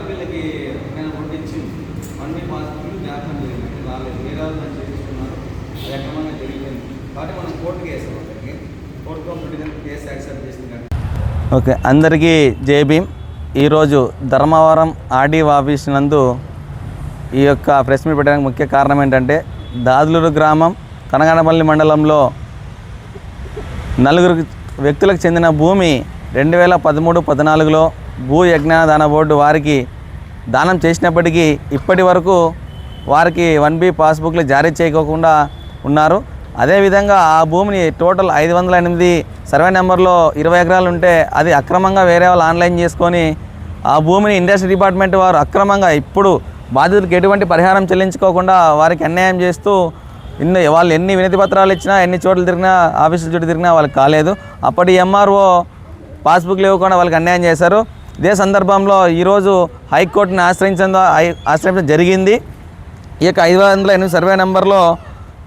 వీళ్ళకి పంపించి అన్ని పాస్బుక్లు జ్ఞాపకం జరిగింది రాలేదు, వేరే వాళ్ళు చేయించుకున్నారు, అది అక్రమంగా జరిగిపోయింది కాబట్టి మనం కోర్టుకి వేసాం. అక్కడికి కోర్టు కంప్లీట్ కేసు యాక్సెప్ట్ చేసింది. ఓకే, అందరికీ జై భీమ్. ఈరోజు ధర్మవరం ఆర్డీఓ ఆఫీస్ నందు ఈ యొక్క ప్రెస్ మీట్ పెట్టడానికి ముఖ్య కారణం ఏంటంటే, దాదులూరు గ్రామం కనగానపల్లి మండలంలో 4 వ్యక్తులకు చెందిన భూమి 2013-14లో భూ యజ్ఞ దాన బోర్డు వారికి దానం చేసినప్పటికీ ఇప్పటి వరకు వారికి 1B పాస్బుక్లు జారీ చేయకోకుండా ఉన్నారు. అదేవిధంగా ఆ భూమిని టోటల్ 508 సర్వే నెంబర్లో 20 ఎకరాలు ఉంటే అది అక్రమంగా వేరే వాళ్ళు ఆన్లైన్ చేసుకొని ఆ భూమిని ఇండస్ట్రీ డిపార్ట్మెంట్ వారు అక్రమంగా ఇప్పుడు బాధితులకు ఎటువంటి పరిహారం చెల్లించుకోకుండా వారికి అన్యాయం చేస్తూ వాళ్ళు ఎన్ని వినతి పత్రాలు ఇచ్చినా, ఎన్ని చోట్ల తిరిగినా, ఆఫీసుల చుట్టూ తిరిగినా వాళ్ళకి కాలేదు. అప్పటి ఎంఆర్ఓ పాస్బుక్లు ఇవ్వకుండా వాళ్ళకి అన్యాయం చేశారు. ఇదే సందర్భంలో ఈరోజు హైకోర్టుని ఆశ్రయించడం జరిగింది. ఈ యొక్క 508 సర్వే నెంబర్లో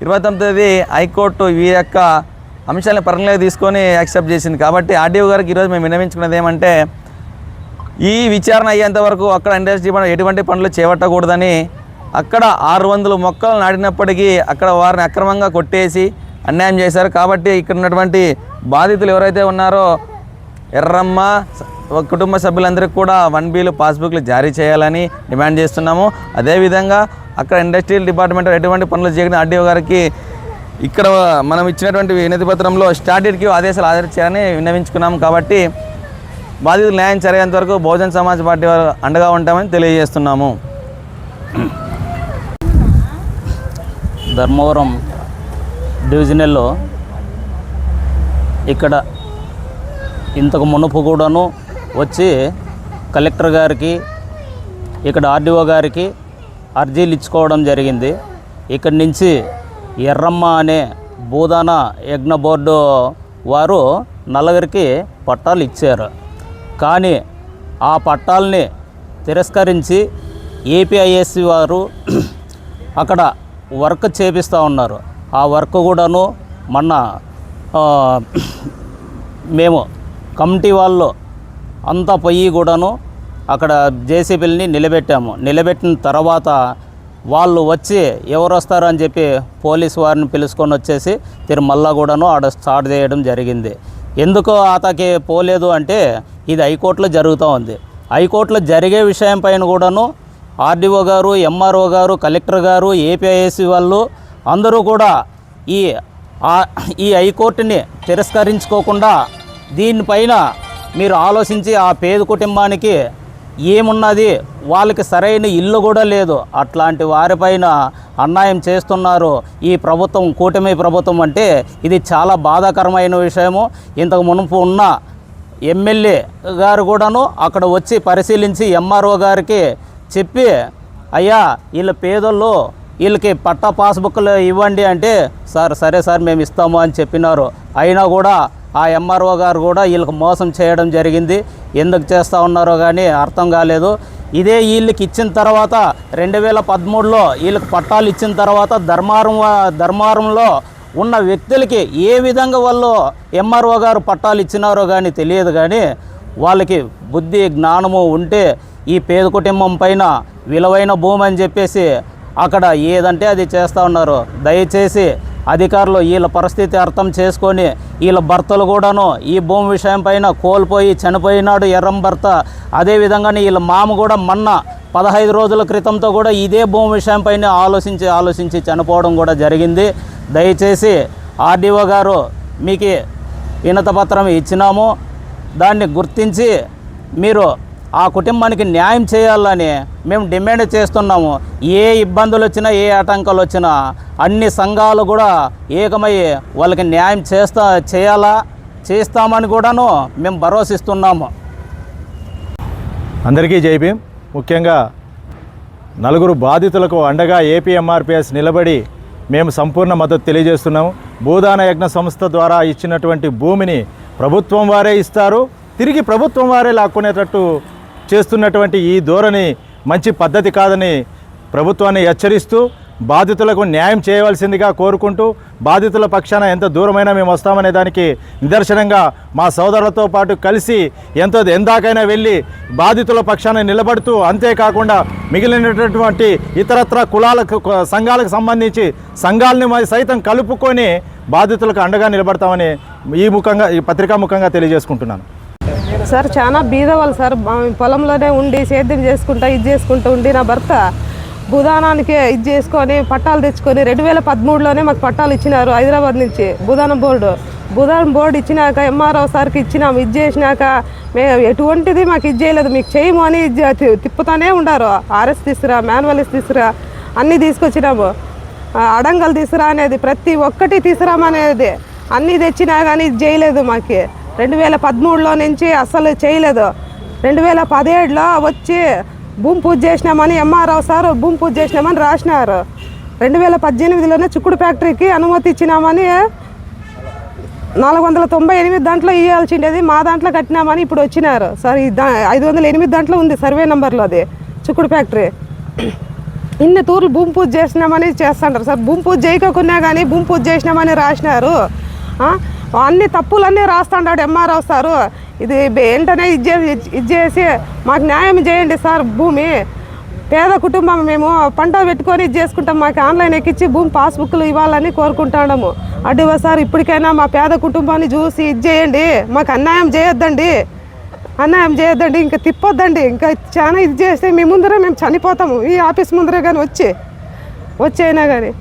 29 హైకోర్టు ఈ యొక్క అంశాలను పరిగణలోకి తీసుకొని యాక్సెప్ట్ చేసింది. కాబట్టి ఆర్డీఓ గారికి ఈరోజు మేము విన్నవించుకున్నది ఏమంటే, ఈ విచారణ అయ్యేంత వరకు అక్కడ ఇండస్ట్రీ ఎటువంటి పనులు చేపట్టకూడదని, అక్కడ 600 మొక్కలు నాటినప్పటికీ అక్కడ వారిని అక్రమంగా కొట్టేసి అన్యాయం చేశారు. కాబట్టి ఇక్కడ ఉన్నటువంటి బాధితులు ఎవరైతే ఉన్నారో ఎర్రమ్మ కుటుంబ సభ్యులందరికీ కూడా 1Bలు పాస్బుక్లు జారీ చేయాలని డిమాండ్ చేస్తున్నాము. అదేవిధంగా అక్కడ ఇండస్ట్రియల్ డిపార్ట్మెంట్ ఎటువంటి పనులు చేయని ఆర్డీఓ గారికి ఇక్కడ మనం ఇచ్చినటువంటి వినతి పత్రంలో స్టాట్యూట్కి ఆదేశాలు హాజరు చేయాలని విన్నవించుకున్నాము. కాబట్టి బాధితులు న్యాయం జరిగేంత వరకు బహుజన్ సమాజ్ పార్టీ వారు అండగా ఉంటామని తెలియజేస్తున్నాము. ధర్మవరం డివిజనల్లో ఇక్కడ ఇంతకు మునుపు కూడాను వచ్చి కలెక్టర్ గారికి, ఇక్కడ ఆర్డీఓ గారికి అర్జీలు ఇచ్చుకోవడం జరిగింది. ఇక్కడి నుంచి ఎర్రమ్మ అనే భూదాన యజ్ఞ బోర్డు వారు 4 పట్టాలు ఇచ్చారు. కానీ ఆ పట్టాలని తిరస్కరించి ఏపీఐఎస్సి వారు అక్కడ వర్క్ చేపిస్తూ ఉన్నారు. ఆ వర్క్ కూడాను మొన్న మేము కమిటీ వాళ్ళు అంతా పోయి కూడాను అక్కడ జేసీబీలని నిలబెట్టిన తర్వాత వాళ్ళు వచ్చి ఎవరు వస్తారు అని చెప్పి పోలీసు వారిని పిలుచుకొని వచ్చేసి మళ్ళా కూడాను ఆడ స్టార్ట్ చేయడం జరిగింది. ఎందుకో అతకి పోలేదు అంటే ఇది హైకోర్టులో జరుగుతూ ఉంది. హైకోర్టులో జరిగే విషయం పైన కూడాను ఆర్డీఓ గారు, ఎంఆర్ఓ గారు, కలెక్టర్ గారు, ఏపీఐఎస్సి వాళ్ళు అందరూ కూడా ఈ హైకోర్టుని తిరస్కరించుకోకుండా దీనిపైన మీరు ఆలోచించి ఆ పేద కుటుంబానికి ఏమున్నది, వాళ్ళకి సరైన ఇల్లు కూడా లేదు, అట్లాంటి వారిపైన అన్యాయం చేస్తున్నారు ఈ ప్రభుత్వం, కూటమి ప్రభుత్వం. అంటే ఇది చాలా బాధాకరమైన విషయము. ఇంతకు మునుపు ఉన్న ఎమ్మెల్యే గారు కూడాను అక్కడ వచ్చి పరిశీలించి ఎంఆర్ఓ గారికి చెప్పి, అయ్యా వీళ్ళ పేదోళ్ళు వీళ్ళకి పట్టా పాస్బుక్లు ఇవ్వండి అంటే, సరే సార్ మేము ఇస్తాము అని చెప్పినారు. అయినా కూడా ఆ ఎంఆర్ఓ గారు కూడా వీళ్ళకి మోసం చేయడం జరిగింది. ఎందుకు చేస్తూ ఉన్నారో కానీ అర్థం కాలేదు. ఇదే వీళ్ళకి ఇచ్చిన తర్వాత 2013లో వీళ్ళకి పట్టాలు ఇచ్చిన తర్వాత ధర్మవరంలో ఉన్న వ్యక్తులకి ఏ విధంగా వాళ్ళు ఎంఆర్ఓ గారు పట్టాలు ఇచ్చినారో కానీ తెలియదు. కానీ వాళ్ళకి బుద్ధి జ్ఞానము ఉంటే ఈ పేద కుటుంబం పైన విలువైన భూమి అని చెప్పేసి అక్కడ ఏదంటే అది చేస్తూ ఉన్నారు. దయచేసి అధికారులు వీళ్ళ పరిస్థితి అర్థం చేసుకొని, వీళ్ళ భర్తలు కూడాను ఈ భూమి విషయం పైన కోల్పోయి చనిపోయినాడు ఎర్రం భర్త. అదేవిధంగానే వీళ్ళ మామ కూడా మొన్న 15 రోజుల క్రితంతో కూడా ఇదే భూమి విషయం పైన ఆలోచించి చనిపోవడం కూడా జరిగింది. దయచేసి ఆర్డీఓ గారు మీకు వినతపత్రం ఇచ్చినాము, దాన్ని గుర్తించి మీరు ఆ కుటుంబానికి న్యాయం చేయాలని మేము డిమాండ్ చేస్తున్నాము. ఏ ఇబ్బందులు వచ్చినా, ఏ ఆటంకాలు వచ్చినా అన్ని సంఘాలు కూడా ఏకమై వాళ్ళకి న్యాయం చేస్తామని కూడాను మేము భరోసిస్తున్నాము. అందరికీ జై భీమ్. ముఖ్యంగా 4 బాధితులకు అండగా ఏపీఎంఆర్పిఎస్ నిలబడి మేము సంపూర్ణ మద్దతు తెలియజేస్తున్నాము. భూదాన యజ్ఞ సంస్థ ద్వారా ఇచ్చినటువంటి భూమిని ప్రభుత్వం వారే ఇస్తారు, తిరిగి ప్రభుత్వం వారే లాక్కునేటట్టు చేస్తున్నటువంటి ఈ ధోరణి మంచి పద్ధతి కాదని ప్రభుత్వాన్ని హెచ్చరిస్తూ, బాధితులకు న్యాయం చేయవలసిందిగా కోరుకుంటూ బాధితుల పక్షాన ఎంత దూరమైనా మేము వస్తామనే దానికి నిదర్శనంగా మా సోదరులతో పాటు కలిసి ఎందాకైనా వెళ్ళి బాధితుల పక్షాన నిలబడుతూ, అంతేకాకుండా మిగిలినటువంటి ఇతరత్ర సంఘాలకు సంబంధించి సంఘాలని సైతం కలుపుకొని బాధితులకు అండగా నిలబడతామని ఈ పత్రికా ముఖంగా తెలియజేసుకుంటున్నాను. సార్ చాలా బీద వాళ్ళు సార్. పొలంలోనే ఉండి సేద్యం చేసుకుంటూ ఉండి నా భర్త భూదానానికి ఇది చేసుకొని పట్టాలు తెచ్చుకొని 2013లోనే మాకు పట్టాలు ఇచ్చినారు హైదరాబాద్ నుంచి భూదానం బోర్డు ఇచ్చినాక ఎంఆర్ఓ సార్కి ఇచ్చినాము. ఇది చేసినాక మేము ఎటువంటిది మాకు ఇది చేయలేదు, మీకు చేయము అని తిప్పుతానే ఉండారు. ఆర్ఎస్ తీసుకురా, మాన్యువల్స్ తీసుకురా, అన్నీ తీసుకొచ్చినాము. అడంగలు తీసుకురా అనేది ప్రతి ఒక్కటి తీసుకురామనేది అన్నీ తెచ్చినా కానీ ఇది చేయలేదు. మాకు 2013లో నుంచి అస్సలు చేయలేదు. 2017లో వచ్చి భూమి పూజ చేసినామని ఎంఆర్ఓ సార్ భూమి పూజ చేసినామని రాసినారు. 2018లోనే చిక్కుడు ఫ్యాక్టరీకి అనుమతి ఇచ్చినామని 498 దాంట్లో ఇవ్వాల్సిండేది మా దాంట్లో కట్టినామని ఇప్పుడు వచ్చినారు సార్. 508 దాంట్లో ఉంది సర్వే నెంబర్లో అది చిక్కుడు ఫ్యాక్టరీ. ఇన్ని తూర్లు భూమి పూజ చేసినామని చేస్తుంటారు సార్. భూమి పూజ చేయకుండా కానీ భూమి పూజ చేసినామని రాసినారు. అన్ని తప్పులన్నీ రాస్తాడు ఎంఆర్ఓ సారు. ఇది వెంటనే ఇది చేసి మాకు న్యాయం చేయండి సార్. భూమి పేద కుటుంబం, మేము పంట పెట్టుకొని ఇది చేసుకుంటాం. మాకు ఆన్లైన్ ఎక్కించి భూమి పాస్బుక్లు ఇవ్వాలని కోరుకుంటున్నాము. అడ్డువా సార్, ఇప్పటికైనా మా పేద కుటుంబాన్ని చూసి ఇది చేయండి. మాకు అన్యాయం చేయొద్దండి, ఇంకా తిప్పొద్దండి. ఇంకా చాలా ఇది చేస్తే మీ ముందరే మేము చనిపోతాము. ఈ ఆఫీస్ ముందరే కానీ వచ్చి అయినా కానీ